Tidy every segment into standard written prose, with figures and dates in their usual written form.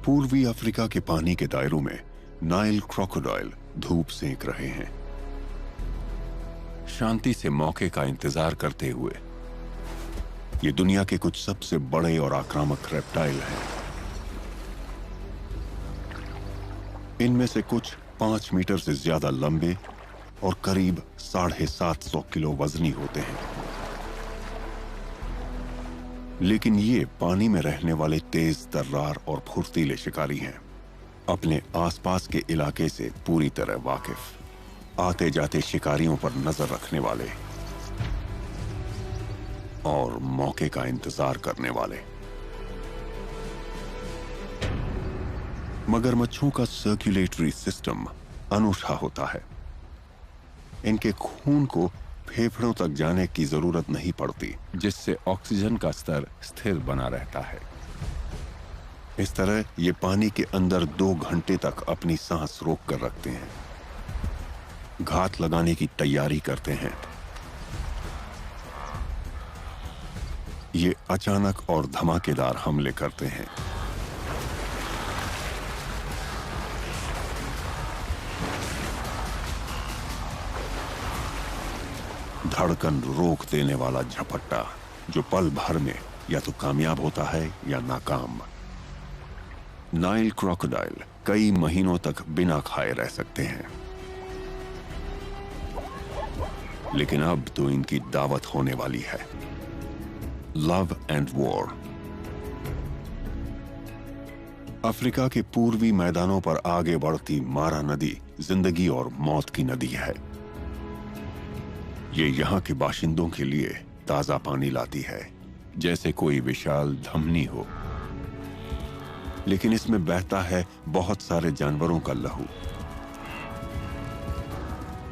पूर्वी अफ्रीका के पानी के दायरों में नाइल क्रोकोडाइल धूप सेंक रहे हैं, शांति से मौके का इंतजार करते हुए। ये दुनिया के कुछ सबसे बड़े और आक्रामक रेप्टाइल हैं। इनमें से कुछ 5 मीटर से ज्यादा लंबे और करीब 750 किलो वजनी होते हैं। लेकिन ये पानी में रहने वाले तेज तर्रार और फुर्तीले शिकारी हैं, अपने आसपास के इलाके से पूरी तरह वाकिफ, आते जाते शिकारियों पर नजर रखने वाले और मौके का इंतजार करने वाले। मगरमच्छों का सर्कुलेटरी सिस्टम अनूठा होता है। इनके खून को फेफड़ों तक जाने की जरूरत नहीं पड़ती, जिससे ऑक्सीजन का स्तर स्थिर बना रहता है। इस तरह ये पानी के अंदर 2 घंटे तक अपनी सांस रोक कर रखते हैं, घात लगाने की तैयारी करते हैं। ये अचानक और धमाकेदार हमले करते हैं। धड़कन रोक देने वाला झपट्टा, जो पल भर में या तो कामयाब होता है या नाकाम। नाइल क्रोकोडाइल कई महीनों तक बिना खाए रह सकते हैं, लेकिन अब तो इनकी दावत होने वाली है। Love and war. अफ्रीका के पूर्वी मैदानों पर आगे बढ़ती मारा नदी जिंदगी और मौत की नदी है। ये यहाँ के बाशिंदों के लिए ताजा पानी लाती है, जैसे कोई विशाल धमनी हो, लेकिन इसमें बहता है बहुत सारे जानवरों का लहू।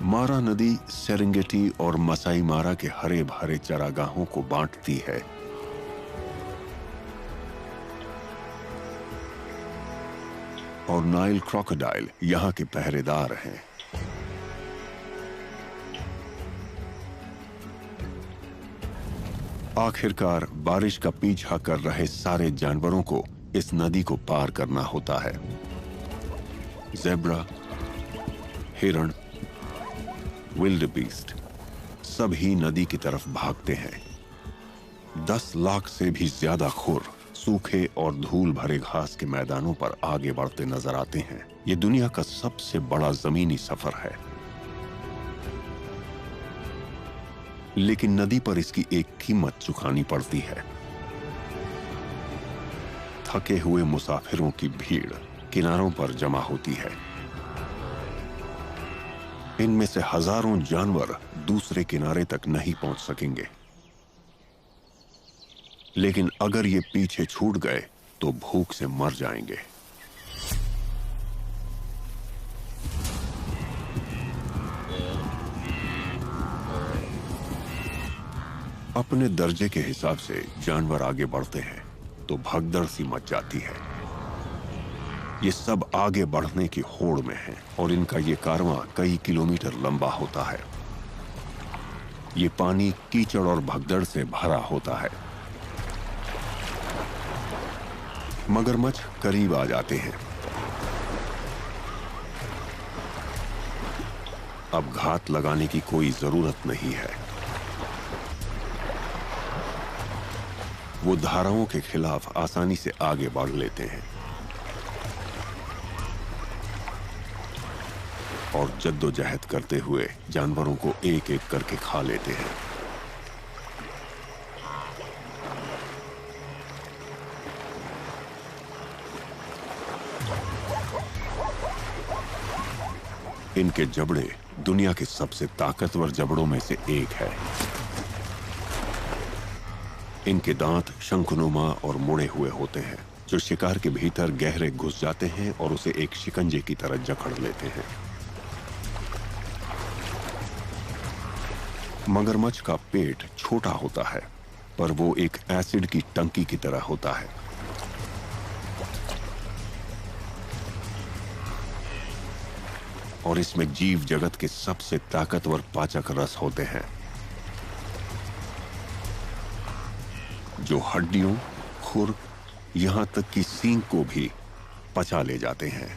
मारा नदी सेरेंगेटी और मसाई मारा के हरे भरे चरागाहों को बांटती है। और नाइल क्रोकोडाइल यहाँ के पहरेदार हैं। आखिरकार बारिश का पीछा कर रहे सारे जानवरों को इस नदी को पार करना होता है। ज़ेब्रा, हिरण, विल्डबीस्ट सभी नदी की तरफ भागते हैं। 10 लाख से भी ज्यादा खुर सूखे और धूल भरे घास के मैदानों पर आगे बढ़ते नजर आते हैं। ये दुनिया का सबसे बड़ा जमीनी सफर है, लेकिन नदी पर इसकी एक कीमत चुकानी पड़ती है। थके हुए मुसाफिरों की भीड़ किनारों पर जमा होती है। इनमें से हजारों जानवर दूसरे किनारे तक नहीं पहुंच सकेंगे, लेकिन अगर ये पीछे छूट गए तो भूख से मर जाएंगे। अपने दर्जे के हिसाब से जानवर आगे बढ़ते हैं तो भगदड़ सी मच जाती है। ये सब आगे बढ़ने की होड़ में हैं और इनका ये कारवां कई किलोमीटर लंबा होता है। ये पानी कीचड़ और भगदड़ से भरा होता है। मगरमच्छ करीब आ जाते हैं। अब घात लगाने की कोई जरूरत नहीं है। वो धाराओं के खिलाफ आसानी से आगे बढ़ लेते हैं और जद्दोजहद करते हुए जानवरों को एक एक करके खा लेते हैं। इनके जबड़े दुनिया के सबसे ताकतवर जबड़ों में से एक है। इनके दांत शंखनुमा और मुड़े हुए होते हैं, जो शिकार के भीतर गहरे घुस जाते हैं और उसे एक शिकंजे की तरह जकड़ लेते हैं। मगरमच्छ का पेट छोटा होता है, पर वो एक एसिड की टंकी की तरह होता है। और इसमें जीव जगत के सबसे ताकतवर पाचक रस होते हैं, जो हड्डियों, खुर, यहां तक कि सींग को भी पचा ले जाते हैं।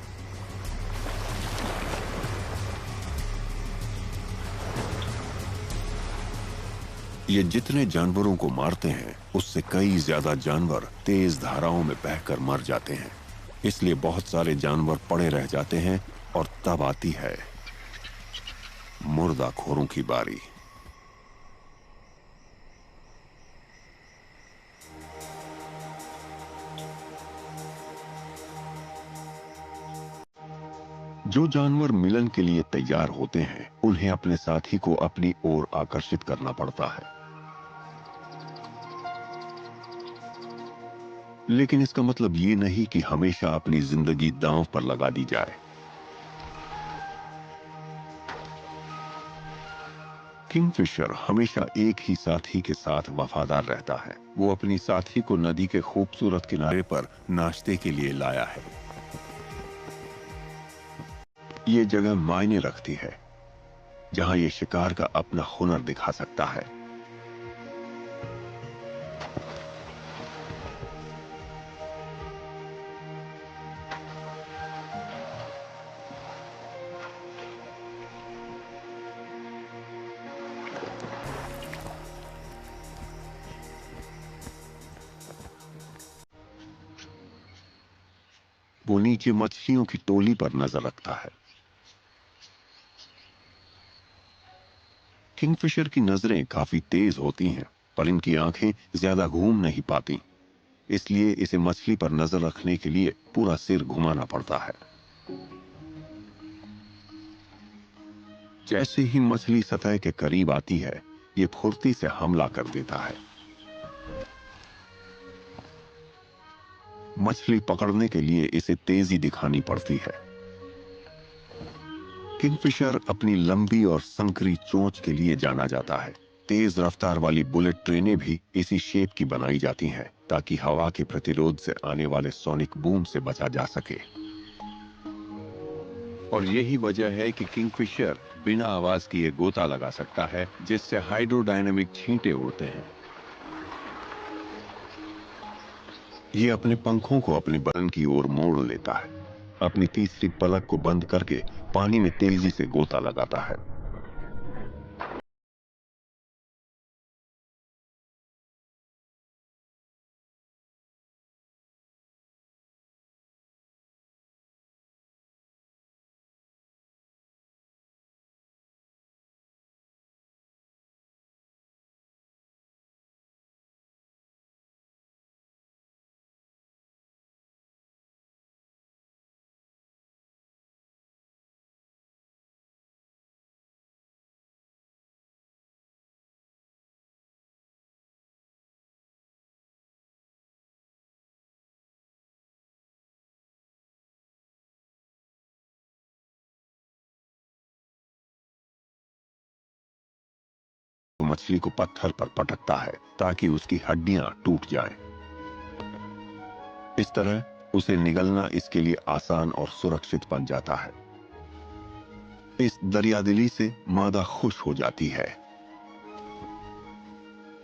ये जितने जानवरों को मारते हैं उससे कई ज्यादा जानवर तेज धाराओं में बहकर मर जाते हैं। इसलिए बहुत सारे जानवर पड़े रह जाते हैं और तब आती है मुर्दाखोरों की बारी। जो जानवर मिलन के लिए तैयार होते हैं उन्हें अपने साथी को अपनी ओर आकर्षित करना पड़ता है, लेकिन इसका मतलब ये नहीं कि हमेशा अपनी जिंदगी दांव पर लगा दी जाए। किंगफिशर हमेशा एक ही साथी के साथ वफादार रहता है। वो अपनी साथी को नदी के खूबसूरत किनारे पर नाश्ते के लिए लाया है। ये जगह मायने रखती है जहां ये शिकार का अपना हुनर दिखा सकता है। वो नीचे मछलियों की टोली पर नजर रखता है। किंगफिशर की नजरें काफी तेज होती हैं, पर इनकी आंखें ज्यादा घूम नहीं पाती, इसलिए इसे मछली पर नजर रखने के लिए पूरा सिर घुमाना पड़ता है। जैसे ही मछली सतह के करीब आती है, ये फुर्ती से हमला कर देता है। मछली पकड़ने के लिए इसे तेजी दिखानी पड़ती है। किंगफिशर अपनी लंबी और संकरी चोंच के लिए जाना जाता है। तेज रफ्तार वाली बुलेट ट्रेनें भी इसी शेप की बनाई जाती हैं ताकि हवा के प्रतिरोध से आने वाले सोनिक बूम से बचा जा सके। और यही वजह है कि किंगफिशर बिना आवाज किए गोता लगा सकता है, जिससे हाइड्रोडायनामिक छींटे उड़ते हैं। ये अपने पंखों को अपने बदन की ओर मोड़ लेता है। अपनी तीसरी पलक को बंद करके पानी में तेजी से गोता लगाता है। वो मछली को पत्थर पर पटकता है ताकि उसकी हड्डियां टूट जाएं। इस तरह उसे निगलना इसके लिए आसान और सुरक्षित बन जाता है। इस दरियादिली से मादा खुश हो जाती है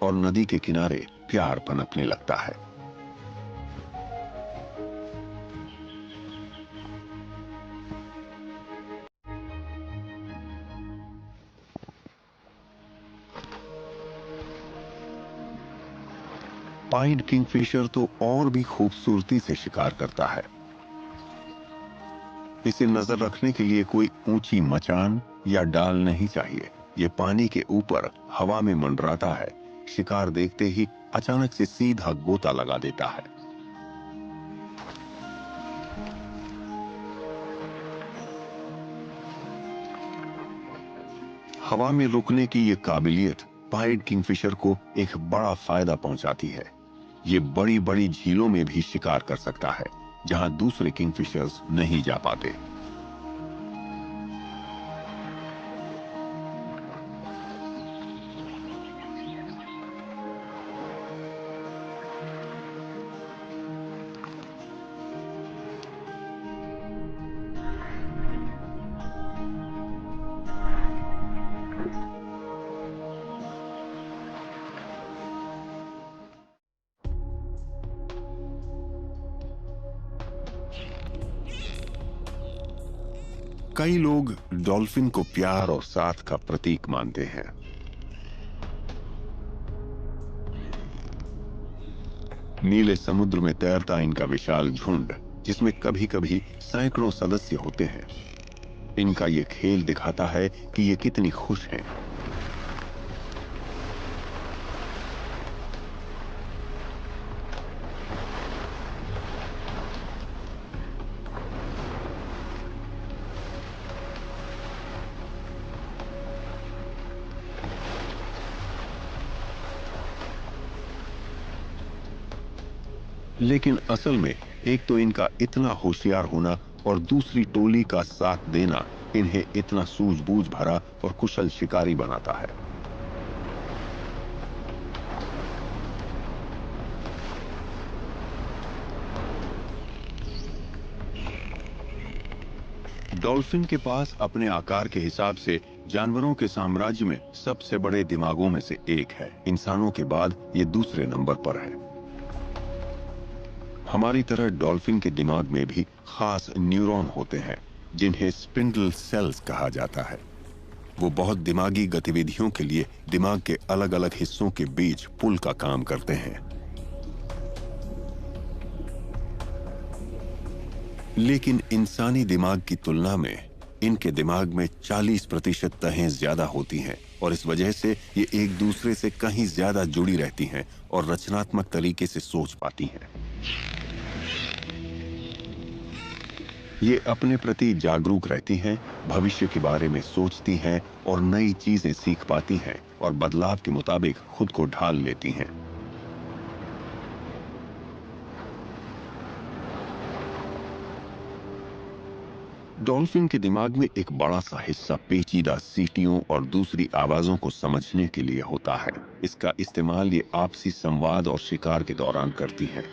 और नदी के किनारे प्यार पनपने लगता है। पाइन किंगफिशर तो और भी खूबसूरती से शिकार करता है। इसे नजर रखने के लिए कोई ऊंची मचान या डाल नहीं चाहिए। ये पानी के ऊपर हवा में मंडराता है। शिकार देखते ही अचानक से सीधा गोता लगा देता है। हवा में रुकने की ये काबिलियत पाइड किंगफिशर को एक बड़ा फायदा पहुंचाती है। ये बड़ी बड़ी झीलों में भी शिकार कर सकता है, जहां दूसरे किंगफिशर्स नहीं जा पाते। कई लोग डॉल्फिन को प्यार और साथ का प्रतीक मानते हैं। नीले समुद्र में तैरता इनका विशाल झुंड, जिसमें कभी कभी सैकड़ों सदस्य होते हैं, इनका ये खेल दिखाता है कि ये कितनी खुश हैं। लेकिन असल में एक तो इनका इतना होशियार होना और दूसरी टोली का साथ देना इन्हें इतना सूझबूझ भरा और कुशल शिकारी बनाता है। डॉल्फिन के पास अपने आकार के हिसाब से जानवरों के साम्राज्य में सबसे बड़े दिमागों में से एक है। इंसानों के बाद ये दूसरे नंबर पर है। हमारी तरह डॉल्फिन के दिमाग में भी खास न्यूरॉन होते हैं, जिन्हें स्पिंडल सेल्स कहा जाता है। वो बहुत दिमागी गतिविधियों के लिए दिमाग के अलग अलग हिस्सों के बीच पुल का काम करते हैं। लेकिन इंसानी दिमाग की तुलना में इनके दिमाग में 40% तहें ज्यादा होती हैं और इस वजह से ये एक दूसरे से कहीं ज्यादा जुड़ी रहती हैं और रचनात्मक तरीके से सोच पाती हैं। ये अपने प्रति जागरूक रहती हैं, भविष्य के बारे में सोचती हैं और नई चीजें सीख पाती हैं और बदलाव के मुताबिक खुद को ढाल लेती हैं। डॉल्फिन के दिमाग में एक बड़ा सा हिस्सा पेचीदा सीटियों और दूसरी आवाजों को समझने के लिए होता है। इसका इस्तेमाल ये आपसी संवाद और शिकार के दौरान करती हैं।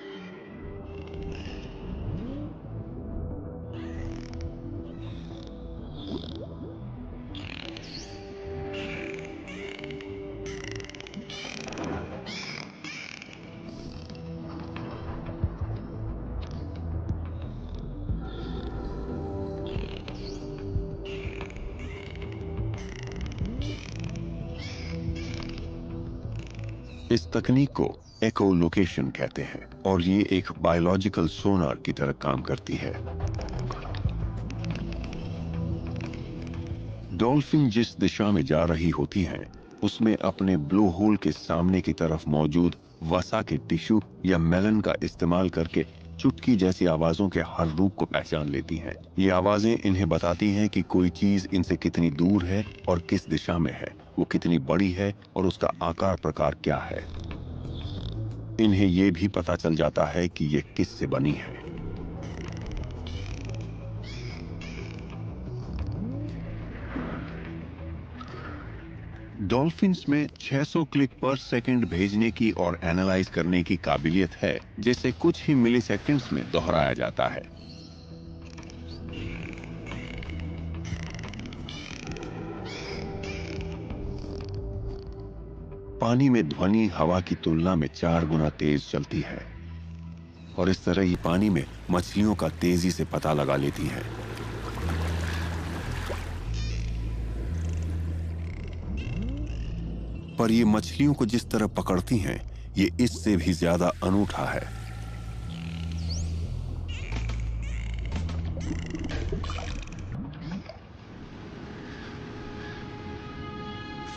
इस तकनीक को एकोलोकेशन कहते हैं और ये एक बायोलॉजिकल सोनार की तरह काम करती है। डॉल्फिन जिस दिशा में जा रही होती हैं, उसमें अपने ब्लो होल के सामने की तरफ मौजूद वसा के टिश्यू या मेलन का इस्तेमाल करके चुटकी जैसी आवाजों के हर रूप को पहचान लेती हैं। ये आवाजें इन्हें बताती हैं कि कोई चीज इनसे कितनी दूर है और किस दिशा में है, वो कितनी बड़ी है और उसका आकार प्रकार क्या है। इन्हें यह भी पता चल जाता है कि ये किससे बनी है। डॉल्फिन्स में 600 क्लिक पर सेकंड भेजने की और एनालाइज करने की काबिलियत है, जिसे कुछ ही मिलीसेकंड्स में दोहराया जाता है। पानी में ध्वनि हवा की तुलना में 4 गुना तेज चलती है और इस तरह ये पानी में मछलियों का तेजी से पता लगा लेती हैं। पर ये मछलियों को जिस तरह पकड़ती हैं, ये इससे भी ज्यादा अनूठा है।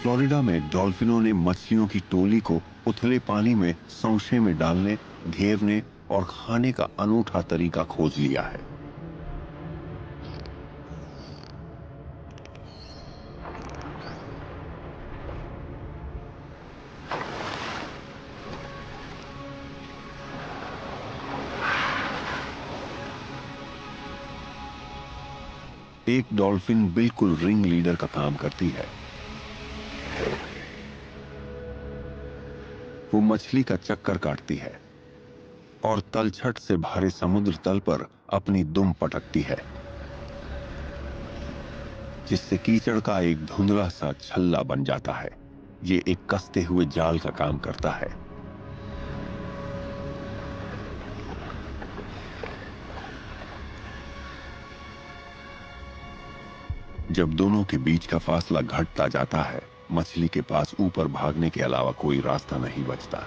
फ्लोरिडा में डॉल्फिनों ने मछलियों की टोली को उथले पानी में सौंशे में डालने, घेरने और खाने का अनूठा तरीका खोज लिया है। एक डॉल्फिन बिल्कुल रिंग लीडर का काम करती है। वो मछली का चक्कर काटती है और तलछट से भरे समुद्र तल पर अपनी दुम पटकती है, जिससे कीचड़ का एक धुंधला सा छल्ला बन जाता है। ये एक कसते हुए जाल का काम करता है। जब दोनों के बीच का फासला घटता जाता है, मछली के पास ऊपर भागने के अलावा कोई रास्ता नहीं बचता।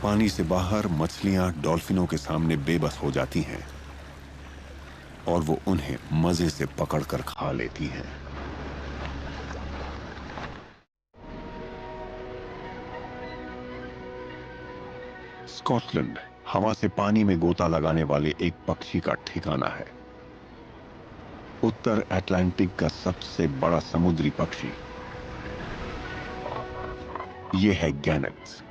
पानी से बाहर मछलियां डॉल्फिनों के सामने बेबस हो जाती हैं और वो उन्हें मजे से पकड़कर खा लेती हैं। स्कॉटलैंड हवा से पानी में गोता लगाने वाले एक पक्षी का ठिकाना है। उत्तर अटलांटिक का सबसे बड़ा समुद्री पक्षी ये है गैनेट्स।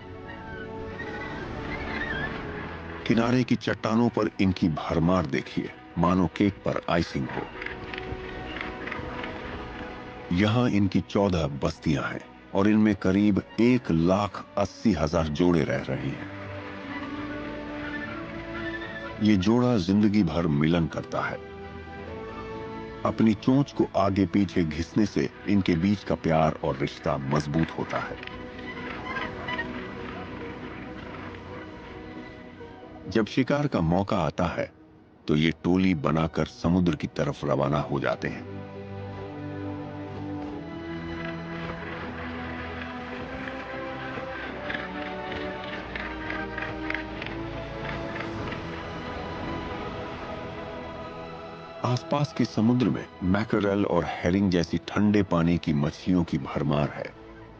किनारे की चट्टानों पर इनकी भरमार देखिए, मानो केक पर आइसिंग हो। यहां इनकी 14 बस्तियां हैं और इनमें करीब 1,80,000 जोड़े रह रहे हैं। ये जोड़ा जिंदगी भर मिलन करता है। अपनी चोंच को आगे पीछे घिसने से इनके बीच का प्यार और रिश्ता मजबूत होता है। जब शिकार का मौका आता है तो ये टोली बनाकर समुद्र की तरफ रवाना हो जाते हैं। आसपास के समुद्र में मैकरेल और हेरिंग जैसी ठंडे पानी की मछलियों की भरमार है,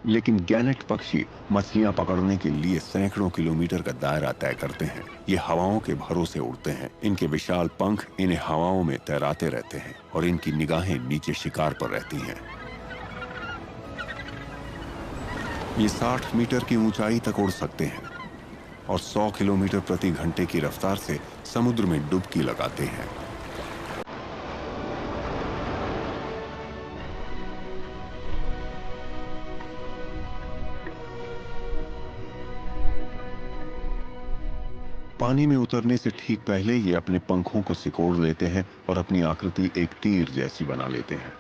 लेकिन गैनेट पक्षी मछलियां पकड़ने के लिए सैकड़ों किलोमीटर का दायरा तय करते हैं। ये हवाओं के भरोसे उड़ते हैं। इनके विशाल पंख इन्हें हवाओं में तैराते रहते हैं और इनकी निगाहें नीचे शिकार पर रहती हैं। ये 60 मीटर की ऊंचाई तक उड़ सकते हैं और 100 किलोमीटर प्रति घंटे की रफ्तार से समुद्र में डुबकी लगाते हैं। पानी में उतरने से ठीक पहले ये अपने पंखों को सिकोड़ लेते हैं और अपनी आकृति एक तीर जैसी बना लेते हैं।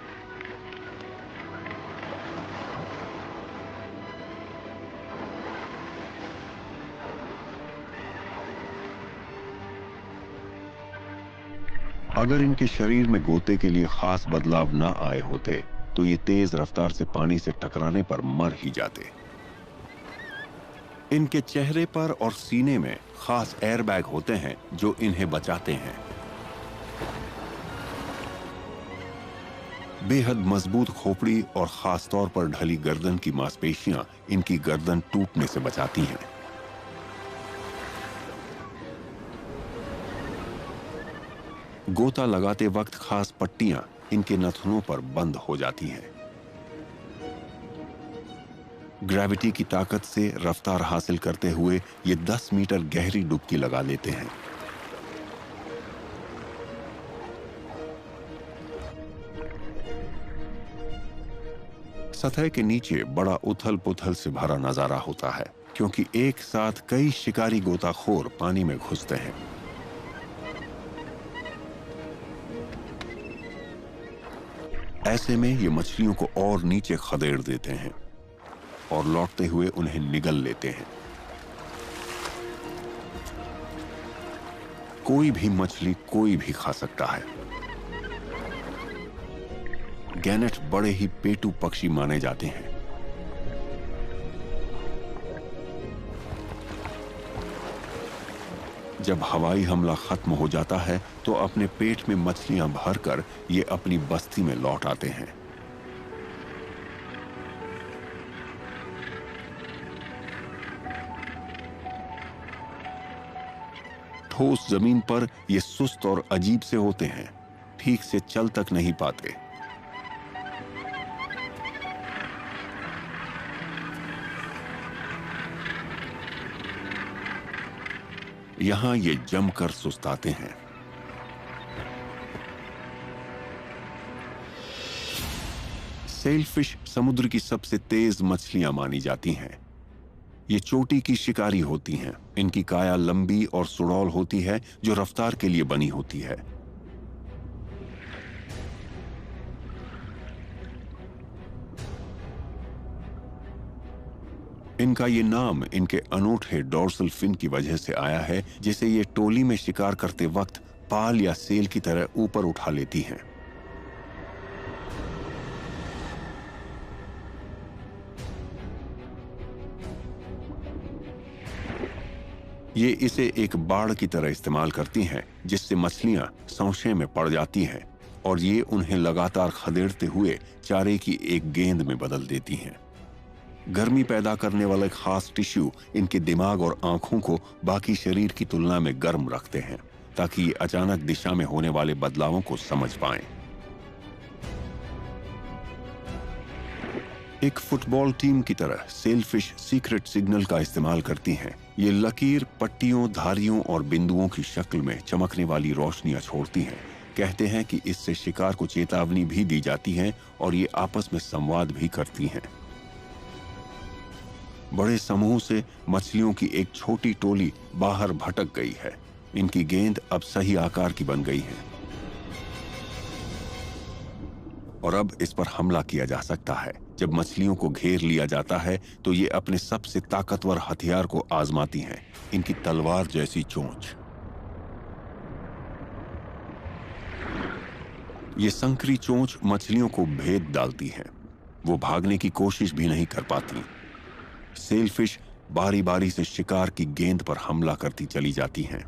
अगर इनके शरीर में गोते के लिए खास बदलाव ना आए होते तो ये तेज रफ्तार से पानी से टकराने पर मर ही जाते। इनके चेहरे पर और सीने में खास एयरबैग होते हैं जो इन्हें बचाते हैं। बेहद मजबूत खोपड़ी और खास तौर पर ढली गर्दन की मांसपेशियां इनकी गर्दन टूटने से बचाती हैं। गोता लगाते वक्त खास पट्टियां इनके नथुनों पर बंद हो जाती हैं। ग्रेविटी की ताकत से रफ्तार हासिल करते हुए ये 10 मीटर गहरी डुबकी लगा लेते हैं। सतह के नीचे बड़ा उथल पुथल से भरा नजारा होता है, क्योंकि एक साथ कई शिकारी गोताखोर पानी में घुसते हैं। ऐसे में ये मछलियों को और नीचे खदेड़ देते हैं और लौटते हुए उन्हें निगल लेते हैं। कोई भी मछली कोई भी खा सकता है। गैनेट बड़े ही पेटू पक्षी माने जाते हैं। जब हवाई हमला खत्म हो जाता है तो अपने पेट में मछलियां भरकर ये अपनी बस्ती में लौट आते हैं। ठोस जमीन पर ये सुस्त और अजीब से होते हैं, ठीक से चल तक नहीं पाते। यहां ये जमकर सुस्ताते हैं। सेलफिश समुद्र की सबसे तेज मछलियां मानी जाती हैं। ये चोटी की शिकारी होती हैं। इनकी काया लंबी और सुडौल होती है जो रफ्तार के लिए बनी होती है। इनका ये नाम इनके अनूठे डोर्सल फिन की वजह से आया है, जिसे ये टोली में शिकार करते वक्त पाल या सेल की तरह ऊपर उठा लेती हैं। ये इसे एक बाड़ की तरह इस्तेमाल करती हैं, जिससे मछलियां संशय में पड़ जाती हैं और ये उन्हें लगातार खदेड़ते हुए चारे की एक गेंद में बदल देती हैं। गर्मी पैदा करने वाले खास टिश्यू इनके दिमाग और आंखों को बाकी शरीर की तुलना में गर्म रखते हैं, ताकि ये अचानक दिशा में होने वाले बदलावों को समझ पाएं। एक फुटबॉल टीम की तरह सेलफिश सीक्रेट सिग्नल का इस्तेमाल करती हैं। ये लकीर, पट्टियों, धारियों और बिंदुओं की शक्ल में चमकने वाली रोशनियां छोड़ती हैं। कहते हैं कि इससे शिकार को चेतावनी भी दी जाती है और ये आपस में संवाद भी करती हैं। बड़े समूह से मछलियों की एक छोटी टोली बाहर भटक गई है। इनकी गेंद अब सही आकार की बन गई है और अब इस पर हमला किया जा सकता है। जब मछलियों को घेर लिया जाता है तो ये अपने सबसे ताकतवर हथियार को आजमाती हैं, इनकी तलवार जैसी चोंच। ये संकरी चोंच मछलियों को भेद डालती है। वो भागने की कोशिश भी नहीं कर पाती। सेलफिश बारी बारी से शिकार की गेंद पर हमला करती चली जाती हैं।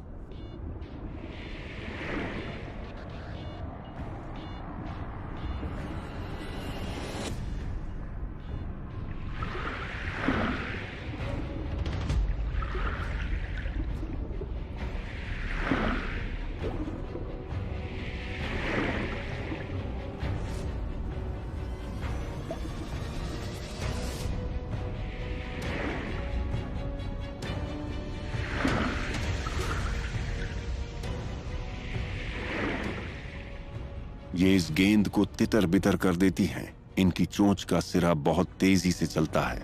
ये इस गेंद को तितर बितर कर देती हैं। इनकी चोंच का सिरा बहुत तेजी से चलता है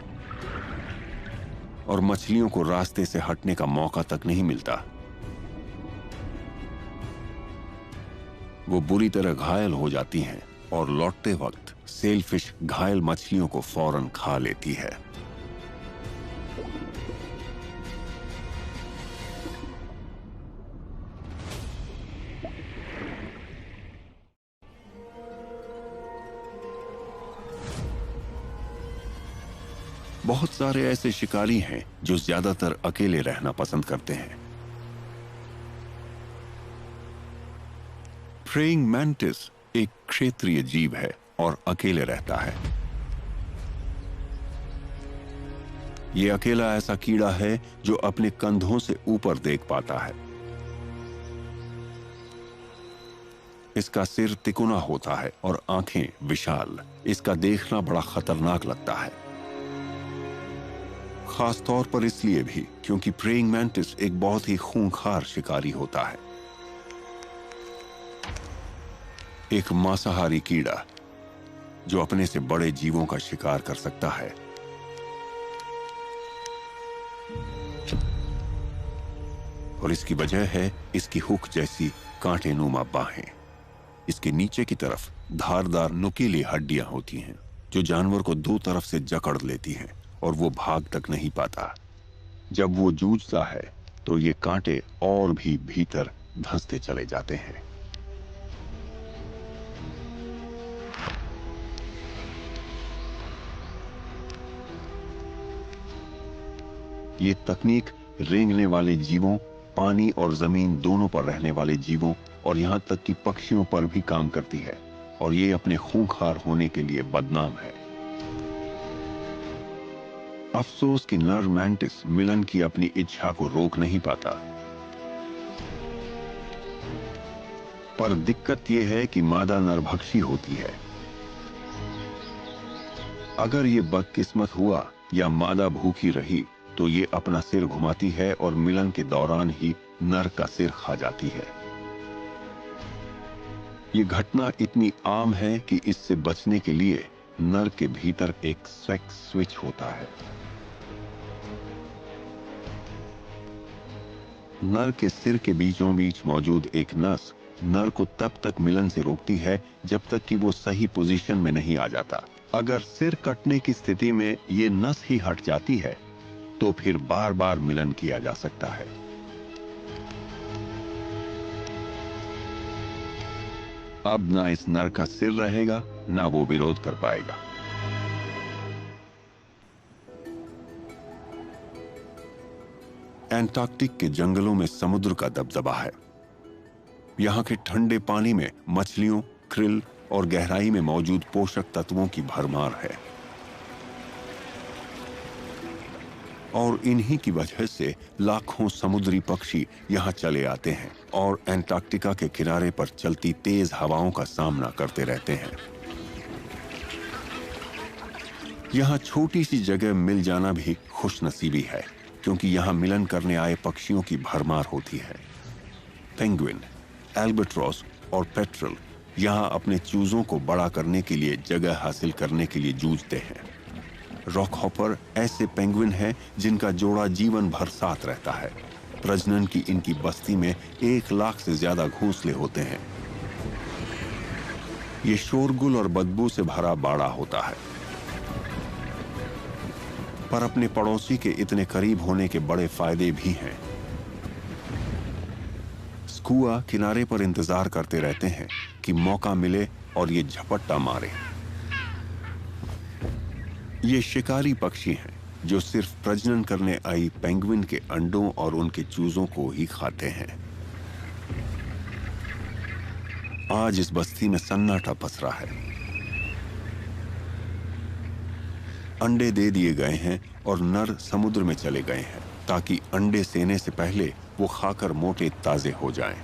और मछलियों को रास्ते से हटने का मौका तक नहीं मिलता। वो बुरी तरह घायल हो जाती हैं और लौटते वक्त सेलफिश घायल मछलियों को फौरन खा लेती है। बहुत सारे ऐसे शिकारी हैं जो ज्यादातर अकेले रहना पसंद करते हैं। प्रेइंग मैंटिस एक क्षेत्रीय जीव है और अकेले रहता है। यह अकेला ऐसा कीड़ा है जो अपने कंधों से ऊपर देख पाता है। इसका सिर तिकोना होता है और आंखें विशाल। इसका देखना बड़ा खतरनाक लगता है, खास तौर पर इसलिए भी क्योंकि प्रेइंग मैंटिस एक बहुत ही खूंखार शिकारी होता है। एक मांसाहारी कीड़ा जो अपने से बड़े जीवों का शिकार कर सकता है। और इसकी वजह है इसकी हुक जैसी कांटेनुमा बाहें। इसके नीचे की तरफ धारदार नुकीली हड्डियां होती हैं जो जानवर को दो तरफ से जकड़ लेती हैं और वो भाग तक नहीं पाता। जब वो जूझता है तो ये कांटे और भी भीतर धंसते चले जाते हैं। ये तकनीक रेंगने वाले जीवों, पानी और जमीन दोनों पर रहने वाले जीवों और यहां तक कि पक्षियों पर भी काम करती है और ये अपने खूंखार होने के लिए बदनाम है। अफसोस कि नर मैंटिस मिलन की अपनी इच्छा को रोक नहीं पाता। पर दिक्कत यह है कि मादा नरभक्षी होती है। अगर ये बदकिस्मत हुआ या मादा भूखी रही तो ये अपना सिर घुमाती है और मिलन के दौरान ही नर का सिर खा जाती है। ये घटना इतनी आम है कि इससे बचने के लिए नर के भीतर एक सेक्स स्विच होता है। नर के सिर के बीचों बीच मौजूद एक नस नर को तब तक मिलन से रोकती है जब तक कि वो सही पोजीशन में नहीं आ जाता। अगर सिर कटने की स्थिति में ये नस ही हट जाती है तो फिर बार बार मिलन किया जा सकता है। अब ना इस नर का सिर रहेगा, ना वो विरोध कर पाएगा। एंटार्कटिक के जंगलों में समुद्र का दबदबा है। यहां के ठंडे पानी में मछलियों, krill और गहराई में मौजूद पोषक तत्वों की भरमार है और इन्हीं की वजह से लाखों समुद्री पक्षी यहां चले आते हैं और एंटार्कटिका के किनारे पर चलती तेज हवाओं का सामना करते रहते हैं। यहां छोटी सी जगह मिल जाना भी खुशनसीबी है, क्योंकि यहां मिलन करने आए पक्षियों की भरमार होती है। पेंगुइन, एल्बाट्रॉस और पेट्रल यहां अपने चूजों को बड़ा करने के लिए जगह हासिल करने के लिए जूझते हैं। रॉकहॉपर ऐसे पेंगुइन हैं जिनका जोड़ा जीवन भर साथ रहता है। प्रजनन की इनकी बस्ती में 1 लाख से ज्यादा घोंसले होते हैं। ये शोरगुल और बदबू से भरा बाड़ा होता है, पर अपने पड़ोसी के इतने करीब होने के बड़े फायदे भी हैं। स्कुआ किनारे पर इंतजार करते रहते हैं कि मौका मिले और ये झपट्टा मारे। ये शिकारी पक्षी हैं जो सिर्फ प्रजनन करने आई पेंगुइन के अंडों और उनके चूजों को ही खाते हैं। आज इस बस्ती में सन्नाटा पसरा है। अंडे दे दिए गए हैं और नर समुद्र में चले गए हैं ताकि अंडे सेने से पहले वो खाकर मोटे ताजे हो जाएं।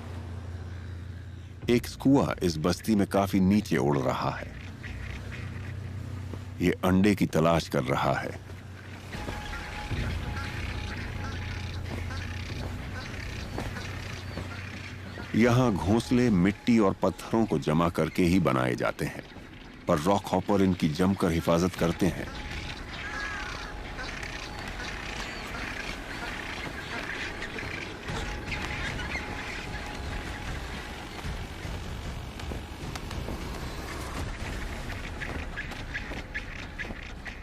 एक स्कुआ इस बस्ती में काफी नीचे उड़ रहा है। ये अंडे की तलाश कर रहा है। यहां घोंसले मिट्टी और पत्थरों को जमा करके ही बनाए जाते हैं, पर रॉकहॉपर इनकी जमकर हिफाजत करते हैं।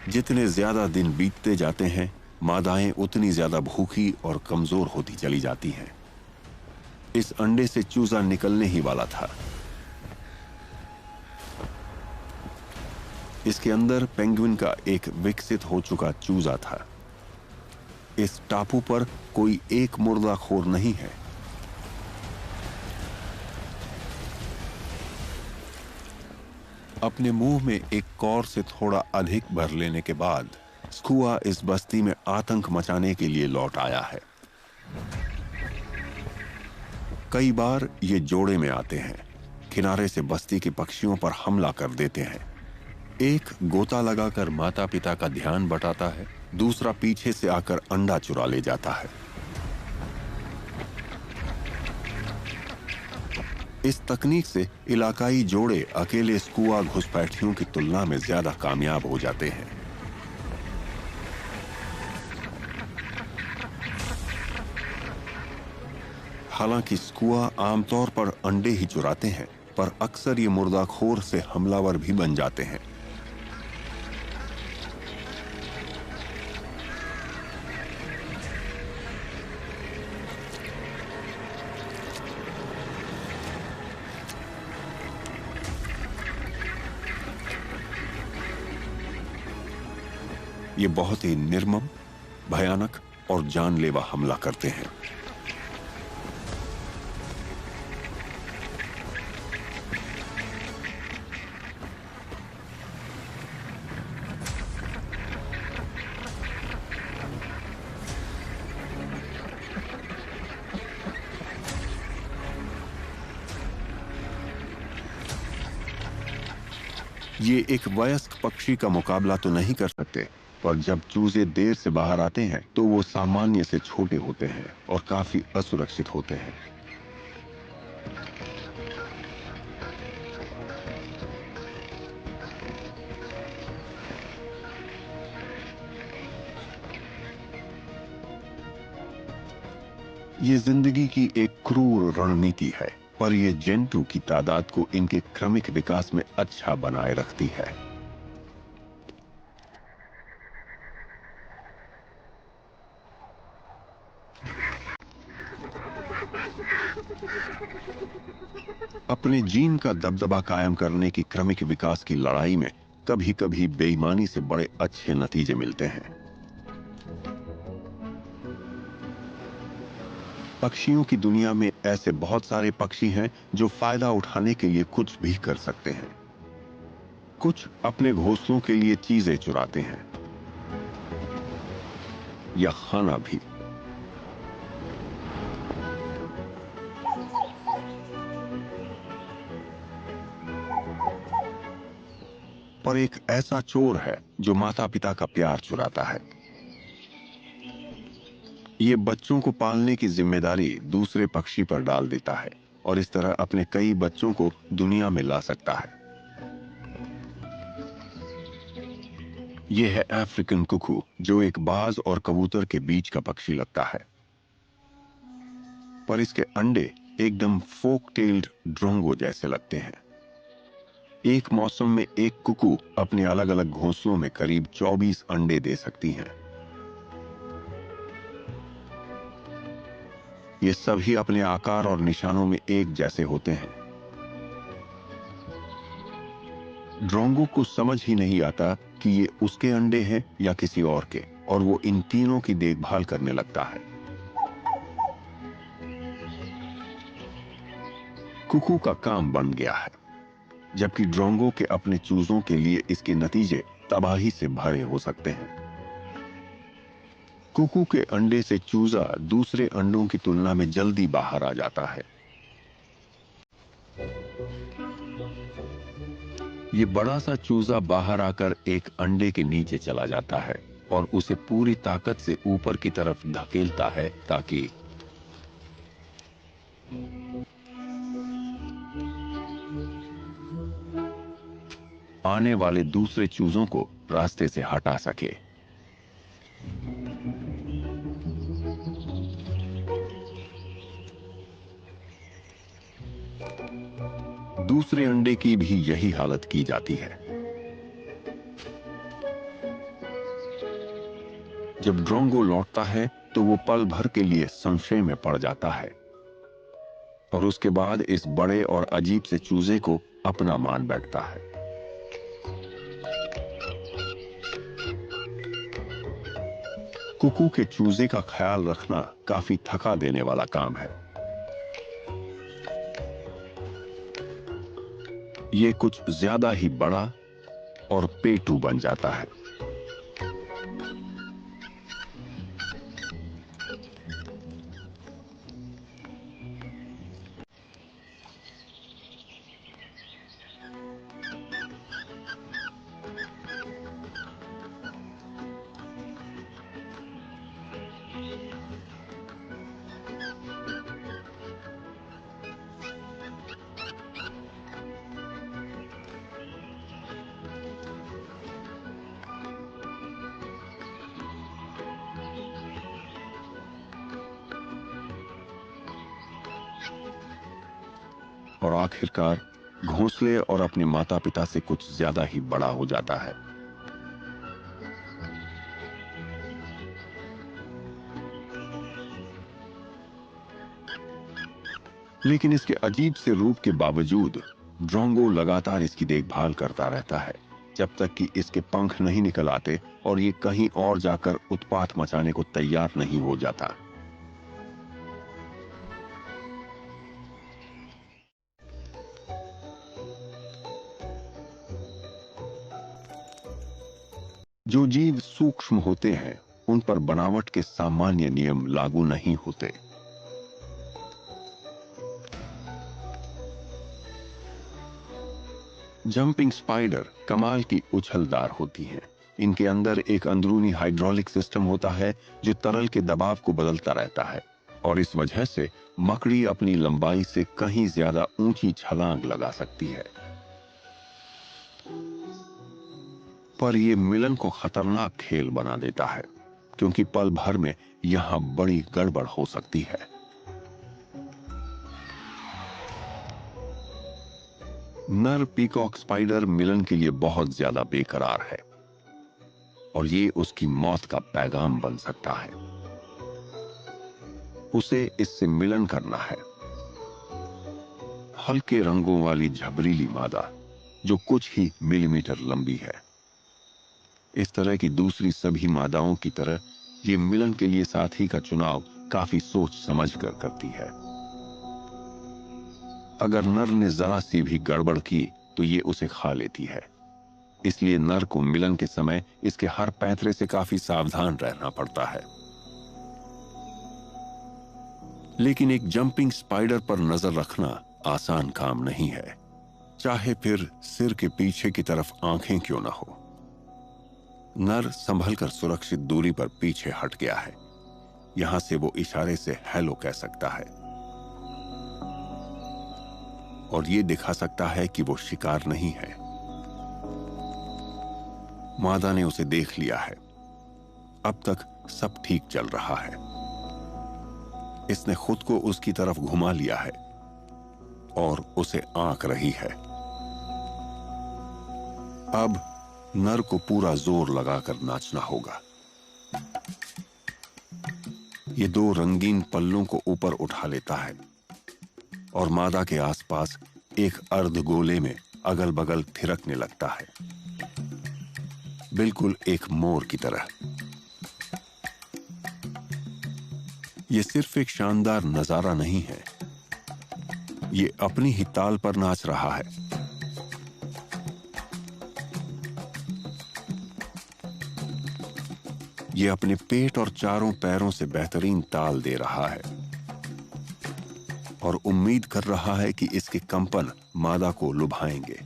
जितने ज्यादा दिन बीतते जाते हैं, मादाएं उतनी ज्यादा भूखी और कमजोर होती चली जाती हैं। इस अंडे से चूजा निकलने ही वाला था। इसके अंदर पेंगुइन का एक विकसित हो चुका चूजा था। इस टापू पर कोई एक मुर्दाखोर नहीं है। अपने मुंह में एक कौर से थोड़ा अधिक भर लेने के बाद स्कुआ इस बस्ती में आतंक मचाने के लिए लौट आया है। कई बार ये जोड़े में आते हैं, किनारे से बस्ती के पक्षियों पर हमला कर देते हैं। एक गोता लगाकर माता पिता का ध्यान बटाता है, दूसरा पीछे से आकर अंडा चुरा ले जाता है। इस तकनीक से इलाकाई जोड़े अकेले स्कुआ घुसपैठियों की तुलना में ज्यादा कामयाब हो जाते हैं। हालांकि स्कुआ आमतौर पर अंडे ही चुराते हैं, पर अक्सर ये मुर्दाखोर से हमलावर भी बन जाते हैं। ये बहुत ही निर्मम, भयानक और जानलेवा हमला करते हैं। ये एक वयस्क पक्षी का मुकाबला तो नहीं कर सकते, पर जब चूजे देर से बाहर आते हैं तो वो सामान्य से छोटे होते हैं और काफी असुरक्षित होते हैं। ये जिंदगी की एक क्रूर रणनीति है, पर ये जंतु की तादाद को इनके क्रमिक विकास में अच्छा बनाए रखती है। अपने जीन का दबदबा कायम करने की क्रमिक विकास की लड़ाई में कभी कभी बेईमानी से बड़े अच्छे नतीजे मिलते हैं। पक्षियों की दुनिया में ऐसे बहुत सारे पक्षी हैं जो फायदा उठाने के लिए कुछ भी कर सकते हैं। कुछ अपने घोंसलों के लिए चीजें चुराते हैं या खाना भी। पर एक ऐसा चोर है जो माता पिता का प्यार चुराता है। ये बच्चों को पालने की जिम्मेदारी दूसरे पक्षी पर डाल देता है और इस तरह अपने कई बच्चों को दुनिया में ला सकता है। यह है अफ्रीकन कुकू, जो एक बाज और कबूतर के बीच का पक्षी लगता है, पर इसके अंडे एकदम फोक टेल्ड ड्रोंगो जैसे लगते हैं। एक मौसम में एक कुकू अपने अलग अलग घोंसलों में करीब 24 अंडे दे सकती हैं। ये सभी अपने आकार और निशानों में एक जैसे होते हैं। ड्रोंगो को समझ ही नहीं आता कि ये उसके अंडे हैं या किसी और के, और वो इन तीनों की देखभाल करने लगता है। कुकू का काम बन गया है, जबकि ड्रोंगो के अपने चूजों के लिए इसके नतीजे तबाही से भरे हो सकते हैं। कुकू के अंडे से चूजा दूसरे अंडों की तुलना में जल्दी बाहर आ जाता है। ये बड़ा सा चूजा बाहर आकर एक अंडे के नीचे चला जाता है और उसे पूरी ताकत से ऊपर की तरफ धकेलता है ताकि आने वाले दूसरे चूजों को रास्ते से हटा सके। दूसरे अंडे की भी यही हालत की जाती है। जब ड्रोंगो लौटता है तो वो पल भर के लिए संशय में पड़ जाता है और उसके बाद इस बड़े और अजीब से चूजे को अपना मान बैठता है। कुकू के चूजे का ख्याल रखना काफी थका देने वाला काम है। ये कुछ ज्यादा ही बड़ा और पेटू बन जाता है। और आखिरकार घोंसले और अपने माता पिता से कुछ ज्यादा ही बड़ा हो जाता है। लेकिन इसके अजीब से रूप के बावजूद ड्रोंगो लगातार इसकी देखभाल करता रहता है जब तक कि इसके पंख नहीं निकल आते और ये कहीं और जाकर उत्पात मचाने को तैयार नहीं हो जाता। जो जीव सूक्ष्म होते हैं उन पर बनावट के सामान्य नियम लागू नहीं होते। जंपिंग स्पाइडर कमाल की उछलदार होती हैं। इनके अंदर एक अंदरूनी हाइड्रोलिक सिस्टम होता है जो तरल के दबाव को बदलता रहता है और इस वजह से मकड़ी अपनी लंबाई से कहीं ज्यादा ऊंची छलांग लगा सकती है। पर यह मिलन को खतरनाक खेल बना देता है क्योंकि पल भर में यहां बड़ी गड़बड़ हो सकती है। नर पीकॉक स्पाइडर मिलन के लिए बहुत ज्यादा बेकरार है और ये उसकी मौत का पैगाम बन सकता है। उसे इससे मिलन करना है। हल्के रंगों वाली झबरीली मादा जो कुछ ही मिलीमीटर लंबी है। इस तरह की दूसरी सभी मादाओं की तरह ये मिलन के लिए साथी का चुनाव काफी सोच समझ कर करती है। अगर नर ने जरा सी भी गड़बड़ की तो ये उसे खा लेती है। इसलिए नर को मिलन के समय इसके हर पैंतरे से काफी सावधान रहना पड़ता है। लेकिन एक जंपिंग स्पाइडर पर नजर रखना आसान काम नहीं है, चाहे फिर सिर के पीछे की तरफ आंखें क्यों ना हो। नर संभल कर सुरक्षित दूरी पर पीछे हट गया है। यहां से वो इशारे से हेलो कह सकता है और ये दिखा सकता है कि वो शिकार नहीं है। मादा ने उसे देख लिया है। अब तक सब ठीक चल रहा है। इसने खुद को उसकी तरफ घुमा लिया है और उसे आंक रही है। अब नर को पूरा जोर लगाकर नाचना होगा। ये दो रंगीन पल्लों को ऊपर उठा लेता है और मादा के आसपास एक अर्धगोले में अगल बगल थिरकने लगता है, बिल्कुल एक मोर की तरह। ये सिर्फ एक शानदार नजारा नहीं है, ये अपनी ही ताल पर नाच रहा है। ये अपने पेट और चारों पैरों से बेहतरीन ताल दे रहा है और उम्मीद कर रहा है कि इसके कंपन मादा को लुभाएंगे।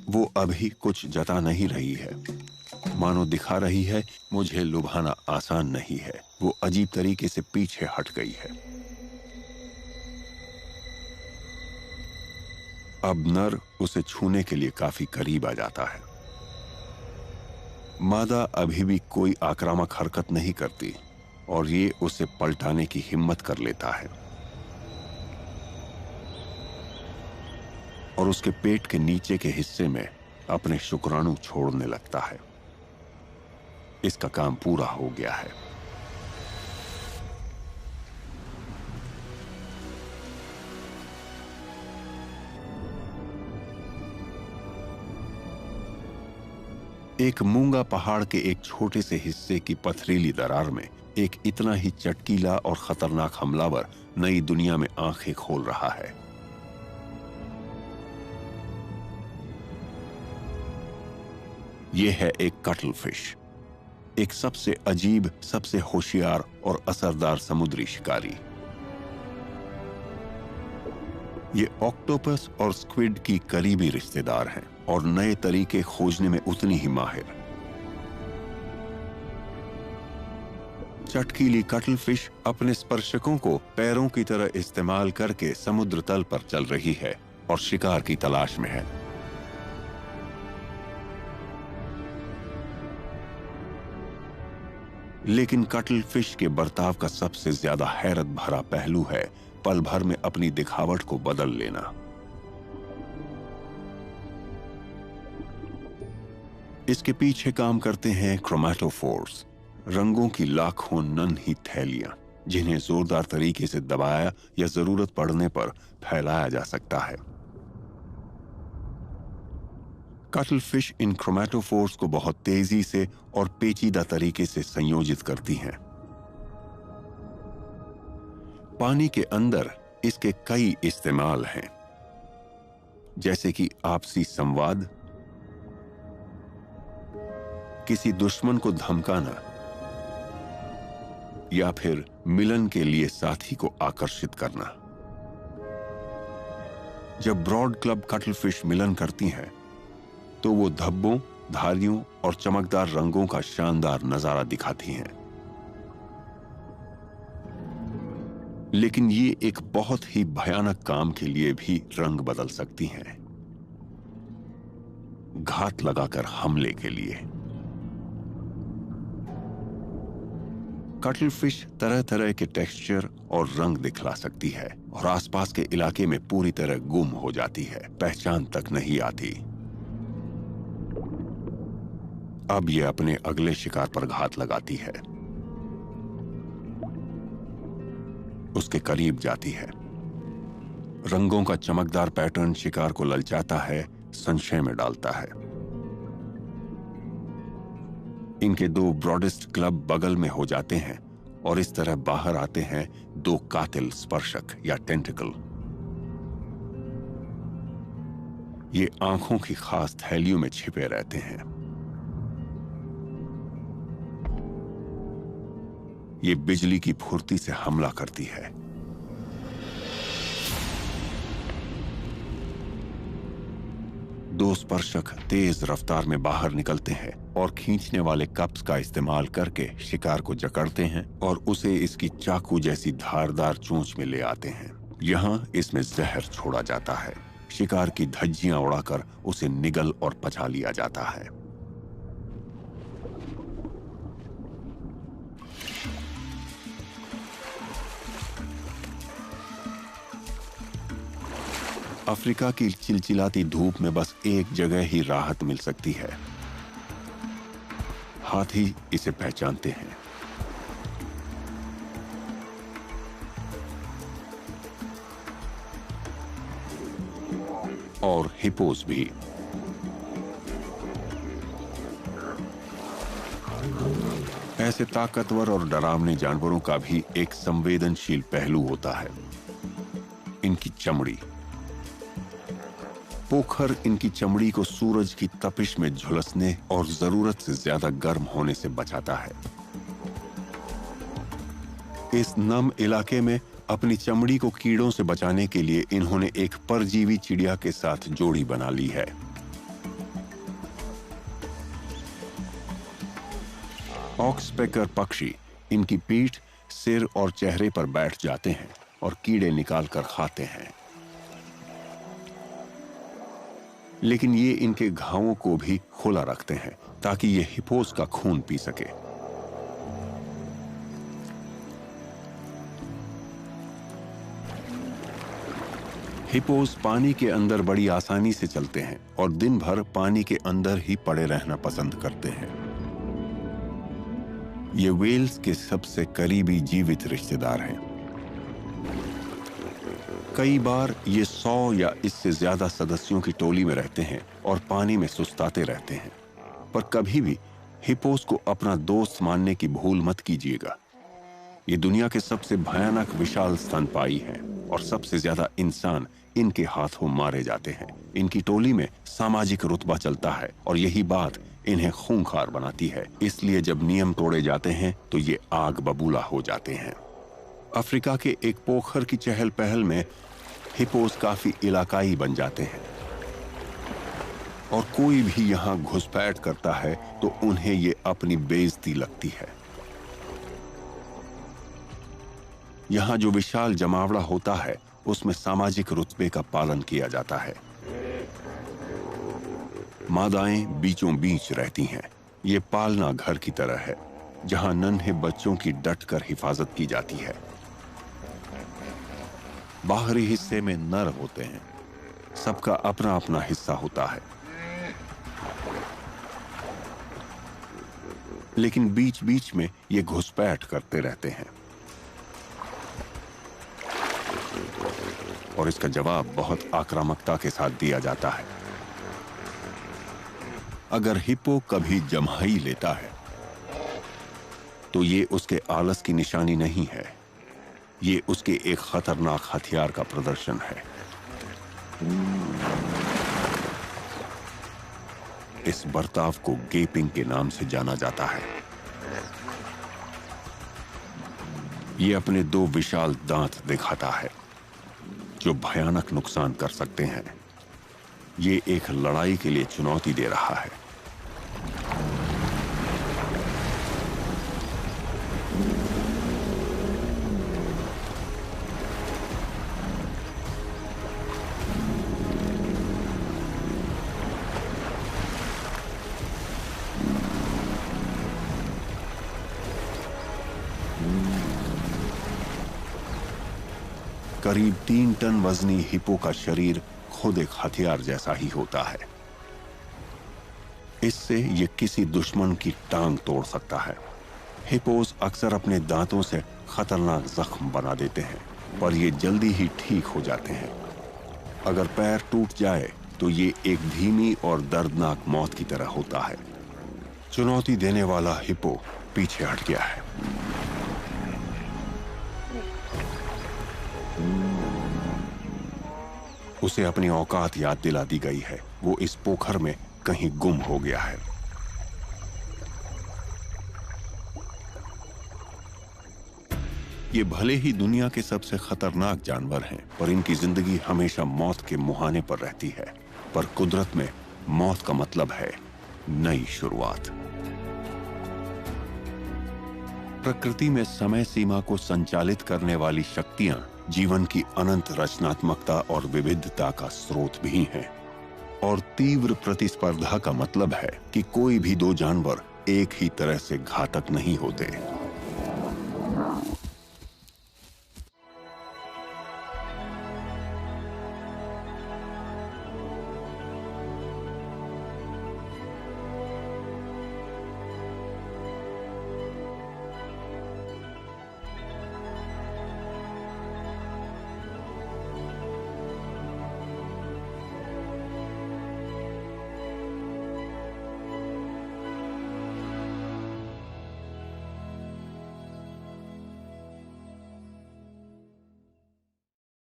वो अभी कुछ जता नहीं रही है, मानो दिखा रही है मुझे लुभाना आसान नहीं है। वो अजीब तरीके से पीछे हट गई है। अब नर उसे छूने के लिए काफी करीब आ जाता है। मादा अभी भी कोई आक्रामक हरकत नहीं करती और ये उसे पलटाने की हिम्मत कर लेता है और उसके पेट के नीचे के हिस्से में अपने शुक्राणु छोड़ने लगता है। इसका काम पूरा हो गया है। एक मूंगा पहाड़ के एक छोटे से हिस्से की पथरीली दरार में एक इतना ही चटकीला और खतरनाक हमलावर नई दुनिया में आंखें खोल रहा है। यह है एक कटल फिश, एक सबसे अजीब, सबसे होशियार और असरदार समुद्री शिकारी। ये ऑक्टोपस और स्क्विड की करीबी रिश्तेदार हैं और नए तरीके खोजने में उतनी ही माहिर। चटकीली कटल फिश अपने स्पर्शकों को पैरों की तरह इस्तेमाल करके समुद्र तल पर चल रही है और शिकार की तलाश में है। लेकिन कटल फिश के बर्ताव का सबसे ज्यादा हैरत भरा पहलू है पल भर में अपनी दिखावट को बदल लेना। इसके पीछे काम करते हैं क्रोमैटोफोर्स, रंगों की लाखों नन्ही थैलियां जिन्हें जोरदार तरीके से दबाया या जरूरत पड़ने पर फैलाया जा सकता है। कटल फिश इन क्रोमैटोफोर्स को बहुत तेजी से और पेचीदा तरीके से संयोजित करती हैं। पानी के अंदर इसके कई इस्तेमाल हैं, जैसे कि आपसी संवाद, किसी दुश्मन को धमकाना या फिर मिलन के लिए साथी को आकर्षित करना। जब ब्रॉड क्लब कटलफिश मिलन करती हैं तो वो धब्बों, धारियों और चमकदार रंगों का शानदार नजारा दिखाती हैं। लेकिन ये एक बहुत ही भयानक काम के लिए भी रंग बदल सकती हैं, घात लगाकर हमले के लिए। कटल फिश तरह तरह के टेक्सचर और रंग दिखला सकती है और आसपास के इलाके में पूरी तरह गुम हो जाती है, पहचान तक नहीं आती। अब ये अपने अगले शिकार पर घात लगाती है, उसके करीब जाती है। रंगों का चमकदार पैटर्न शिकार को ललचाता है, संशय में डालता है। इनके दो ब्रॉडेस्ट क्लब बगल में हो जाते हैं और इस तरह बाहर आते हैं दो कातिल स्पर्शक या टेंटिकल। ये आंखों की खास थैलियों में छिपे रहते हैं। ये बिजली की फुर्ती से हमला करती है। दो स्पर्शक तेज रफ्तार में बाहर निकलते हैं और खींचने वाले कप्स का इस्तेमाल करके शिकार को जकड़ते हैं और उसे इसकी चाकू जैसी धारदार चोंच में ले आते हैं। यहां इसमें जहर छोड़ा जाता है। शिकार की धज्जियां उड़ाकर उसे निगल और पचा लिया जाता है। अफ्रीका की चिलचिलाती धूप में बस एक जगह ही राहत मिल सकती है। हाथी इसे पहचानते हैं। और हिपोस भी। ऐसे ताकतवर और डरावने जानवरों का भी एक संवेदनशील पहलू होता है, इनकी चमड़ी। पोखर इनकी चमड़ी को सूरज की तपिश में झुलसने और जरूरत से ज्यादा गर्म होने से बचाता है। इस नम इलाके में अपनी चमड़ी को कीड़ों से बचाने के लिए इन्होंने एक परजीवी चिड़िया के साथ जोड़ी बना ली है। ऑक्सपेकर पक्षी इनकी पीठ, सिर और चेहरे पर बैठ जाते हैं और कीड़े निकालकर खाते हैं। लेकिन ये इनके घावों को भी खुला रखते हैं ताकि ये हिपोस का खून पी सके। हिपोस पानी के अंदर बड़ी आसानी से चलते हैं और दिन भर पानी के अंदर ही पड़े रहना पसंद करते हैं। ये व्हेल्स के सबसे करीबी जीवित रिश्तेदार हैं। कई बार ये 100 या इससे ज्यादा सदस्यों की टोली में रहते हैं और पानी में सुस्ताते रहते हैं। पर कभी भी हिपोस को अपना दोस्त मानने की भूल मत कीजिएगा। ये दुनिया के सबसे भयानक विशाल स्तनपायी हैं और सबसे ज्यादा इंसान इनके हाथों मारे जाते हैं। इनकी टोली में सामाजिक रुतबा चलता है और यही बात इन्हें खूंखार बनाती है। इसलिए जब नियम तोड़े जाते हैं तो ये आग बबूला हो जाते हैं। अफ्रीका के एक पोखर की चहल पहल में हिपोस काफी इलाकाई बन जाते हैं और कोई भी यहां घुसपैठ करता है तो उन्हें ये अपनी बेइज्जती लगती है। यहां जो विशाल जमावड़ा होता है उसमें सामाजिक रुतबे का पालन किया जाता है। मादाएं बीचों बीच रहती हैं। ये पालना घर की तरह है जहां नन्हे बच्चों की डटकर हिफाजत की जाती है। बाहरी हिस्से में नर होते हैं। सबका अपना अपना हिस्सा होता है, लेकिन बीच बीच में ये घुसपैठ करते रहते हैं और इसका जवाब बहुत आक्रामकता के साथ दिया जाता है। अगर हिप्पो कभी जम्हाई लेता है तो ये उसके आलस की निशानी नहीं है, ये उसके एक खतरनाक हथियार का प्रदर्शन है। इस बर्ताव को गेपिंग के नाम से जाना जाता है। ये अपने दो विशाल दांत दिखाता है जो भयानक नुकसान कर सकते हैं। ये एक लड़ाई के लिए चुनौती दे रहा है। करीब 3 टन वजनी हिप्पो का शरीर खुद एक हथियार जैसा ही होता है। इससे ये किसी दुश्मन की टांग तोड़ सकता है। हिप्पोस अक्सर अपने दांतों से खतरनाक जख्म बना देते हैं, पर ये जल्दी ही ठीक हो जाते हैं। अगर पैर टूट जाए तो ये एक धीमी और दर्दनाक मौत की तरह होता है। चुनौती देने वाला हिप्पो पीछे हट गया है। उसे अपनी औकात याद दिला दी गई है। वो इस पोखर में कहीं गुम हो गया है। ये भले ही दुनिया के सबसे खतरनाक जानवर हैं, पर इनकी जिंदगी हमेशा मौत के मुहाने पर रहती है। पर कुदरत में मौत का मतलब है नई शुरुआत। प्रकृति में समय सीमा को संचालित करने वाली शक्तियां जीवन की अनंत रचनात्मकता और विविधता का स्रोत भी हैं। और तीव्र प्रतिस्पर्धा का मतलब है कि कोई भी दो जानवर एक ही तरह से घातक नहीं होते।